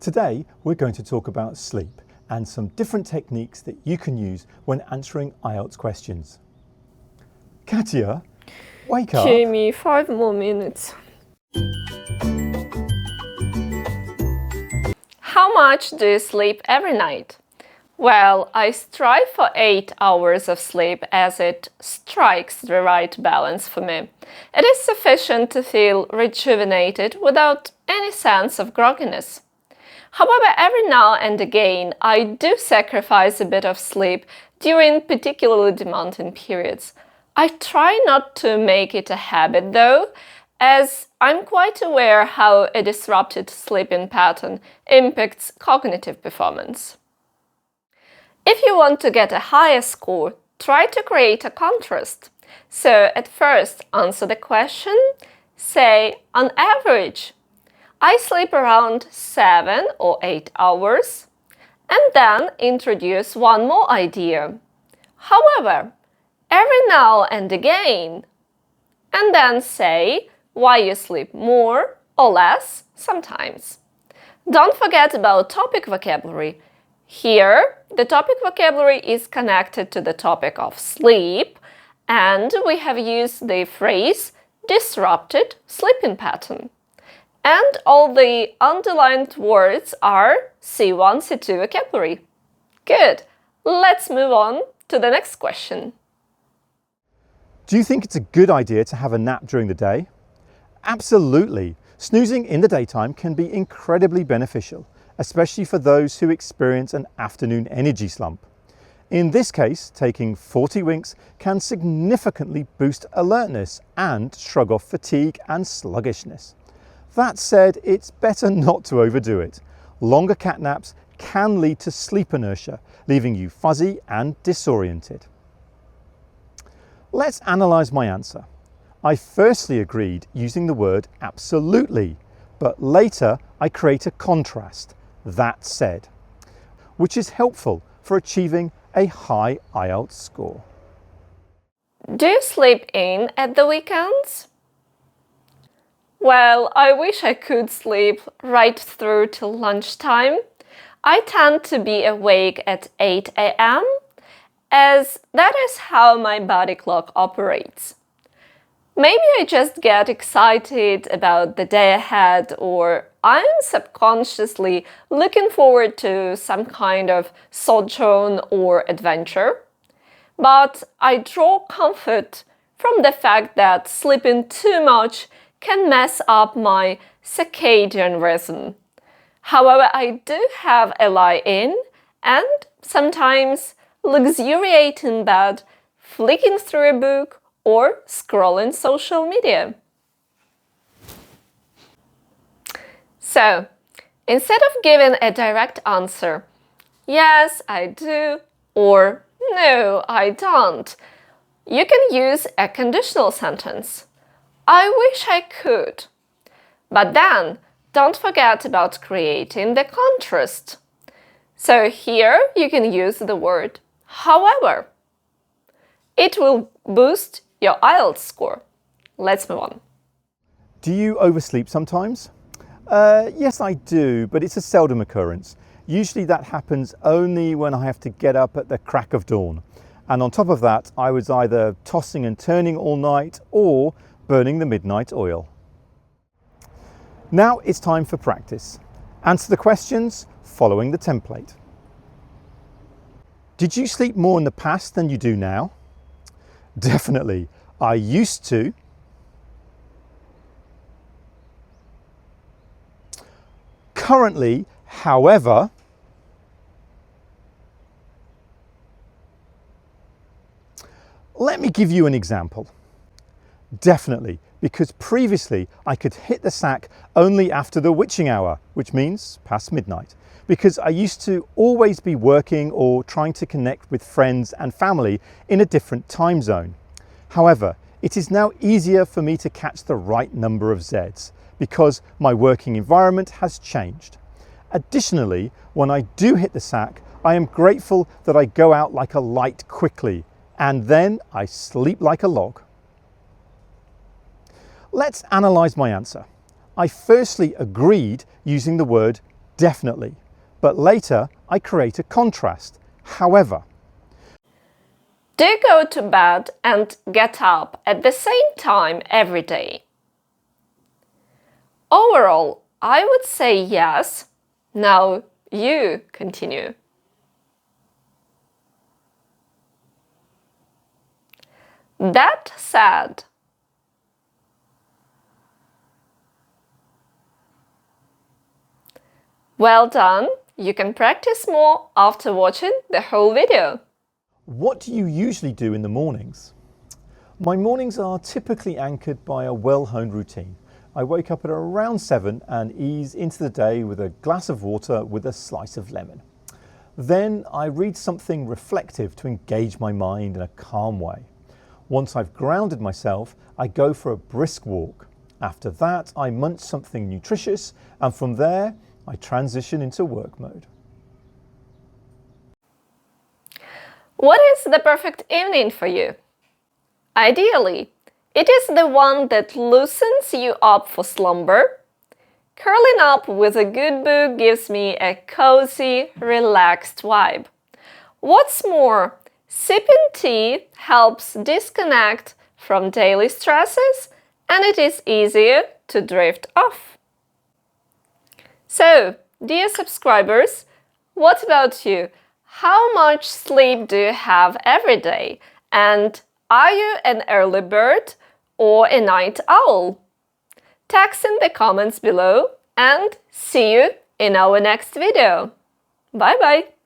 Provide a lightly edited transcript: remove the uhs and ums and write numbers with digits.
Today we're going to talk about sleep and some different techniques that you can use when answering IELTS questions. Katya, wake up. Jamie, 5 more minutes. How much do you sleep every night? Well, I strive for 8 hours of sleep as it strikes the right balance for me. It is sufficient to feel rejuvenated without any sense of grogginess. However, every now and again, I do sacrifice a bit of sleep during particularly demanding periods. I try not to make it a habit though, as I'm quite aware how a disrupted sleeping pattern impacts cognitive performance. If you want to get a higher score, try to create a contrast. So at first, answer the question, say on average, I sleep around 7 or 8 hours, and then introduce one more idea. However, every now and again, and then say why you sleep more or less sometimes. Don't forget about topic vocabulary. Here, the topic vocabulary is connected to the topic of sleep, and we have used the phrase disrupted sleeping pattern. And all the underlined words are C1, C2 vocabulary. Good. Let's move on to the next question. Do you think it's a good idea to have a nap during the day? Absolutely. Snoozing in the daytime can be incredibly beneficial, especially for those who experience an afternoon energy slump. In this case, taking 40 winks can significantly boost alertness and shrug off fatigue and sluggishness. That said, it's better not to overdo it. Longer cat naps can lead to sleep inertia, leaving you fuzzy and disoriented. Let's analyse my answer. I firstly agreed using the word absolutely, but later I create a contrast, that said, which is helpful for achieving a high IELTS score. Do you sleep in at the weekends? Well, I wish I could sleep right through till lunchtime. I tend to be awake at 8 a.m. as that is how my body clock operates. Maybe I just get excited about the day ahead, or I'm subconsciously looking forward to some kind of sojourn or adventure. But I draw comfort from the fact that sleeping too much can mess up my circadian rhythm. However, I do have a lie-in and sometimes luxuriate in bed, flicking through a book or scrolling social media. So, instead of giving a direct answer, yes, I do, or no, I don't, you can use a conditional sentence. I wish I could. But then, don't forget about creating the contrast. So here you can use the word however. It will boost your IELTS score. Let's move on. Do you oversleep sometimes? Yes, I do, but it's a seldom occurrence. Usually that happens only when I have to get up at the crack of dawn. And on top of that, I was either tossing and turning all night or burning the midnight oil. Now it's time for practice. Answer the questions following the template. Did you sleep more in the past than you do now? Definitely. I used to. Currently, however. Let me give you an example. Definitely, because previously I could hit the sack only after the witching hour, which means past midnight, because I used to always be working or trying to connect with friends and family in a different time zone. However, it is now easier for me to catch the right number of Zs because my working environment has changed. Additionally, when I do hit the sack, I am grateful that I go out like a light quickly, and then I sleep like a log. Let's analyse my answer. I firstly agreed using the word Definitely. But later I create a contrast. However, Do you go to bed and get up at the same time every day? Overall, I would say yes. Now you continue. That said, well done. You can practice more after watching the whole video. what do you usually do in the mornings? My mornings are typically anchored by a well-honed routine. I wake up at around 7 and ease into the day with a glass of water with a slice of lemon. Then I read something reflective to engage my mind in a calm way. Once I've grounded myself, I go for a brisk walk. After that, I munch something nutritious, and from there, I transition into work mode. What is the perfect evening for you? Ideally, it is the one that loosens you up for slumber. Curling up with a good book gives me a cozy, relaxed vibe. What's more, sipping tea helps disconnect from daily stresses, and it is easier to drift off. So, dear subscribers, what about you? How much sleep do you have every day? And are you an early bird or a night owl? Text in the comments below and see you in our next video. Bye bye!